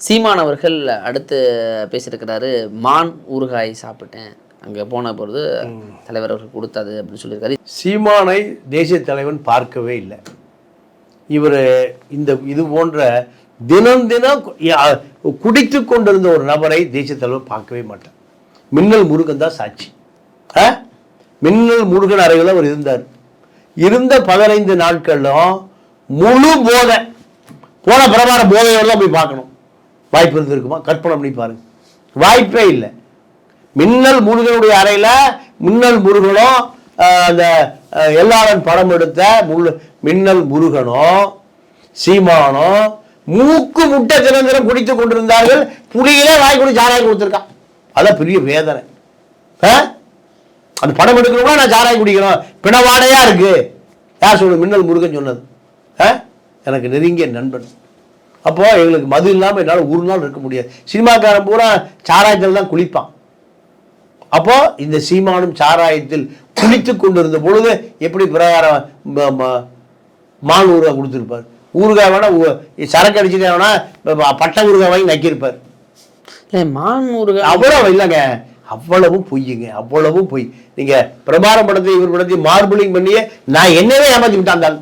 சீமான் அவர்கள் அடுத்து பேசியிருக்கிறாரு, மான் ஊறுகாய் சாப்பிட்டேன் அங்கே போன பொழுது தலைவர் அவர்கள் கொடுத்தது அப்படின்னு சொல்லியிருக்காரு. சீமானை தேசிய தலைவன் பார்க்கவே இல்லை. இவர் இது போன்ற தினம் தினம் குடித்து கொண்டிருந்த ஒரு நபரை தேசிய தலைவர் பார்க்கவே மாட்டார். மின்னல் முருகன் தான் சாட்சி. மின்னல் முருகன் அறையில் அவர் இருந்தார். இருந்த 15 நாட்களும் முழு போதை, போன பிரபார போதையோடு தான் போய் பார்க்கணும். வாய்ப்பு இருந்திருக்குமா? கற்பனை பண்ணி பாருங்க. வாய்ப்பே இல்லை. மின்னல் முருகனுடைய அறையில் மின்னல் முருகனும் அந்த எல்லாரும் படம் எடுத்த மின்னல் முருகனும் சீமானும் மூக்கு முட்டை தினம் குடித்துக் கொண்டிருந்தார்கள். புலிகளே வாய் குடி சாராயம் கொடுத்துருக்கான். அதான் பெரிய வேதனை. அந்த படம் எடுக்கணும்னா நான் சாராயம் குடிக்கணும், பிணவாடையா இருக்கு. யார் சொல்லு? மின்னல் முருகன் சொன்னது. எனக்கு நெருங்கிய நண்பன். அப்போ எங்களுக்கு மது இல்லாமல் என்னால் ஒரு நாள் இருக்க முடியாது. சினிமாக்காரன் பூரா சாராயத்தில் தான் குளிப்பான். அப்போ இந்த சீமானும் சாராயத்தில் குளித்து கொண்டிருந்த பொழுது எப்படி பிரகாரம் மான் ஊறுகாய் கொடுத்துருப்பார்? ஊறுகாய் வேணா சரக்கு அடிச்சுட்டு வேணா பட்டை ஊறுகாய் வாங்கி நக்கியிருப்பார். மான் ஊறுகாய் அவ்வளவு இல்லைங்க, அவ்வளவும் பொய்யுங்க, அவ்வளவும் பொய். நீங்க பிரபாரம் படத்தை இவர் படத்தை மார்பிளிங் பண்ணியே நான் என்னவே ஏமாத்தி விட்டான்.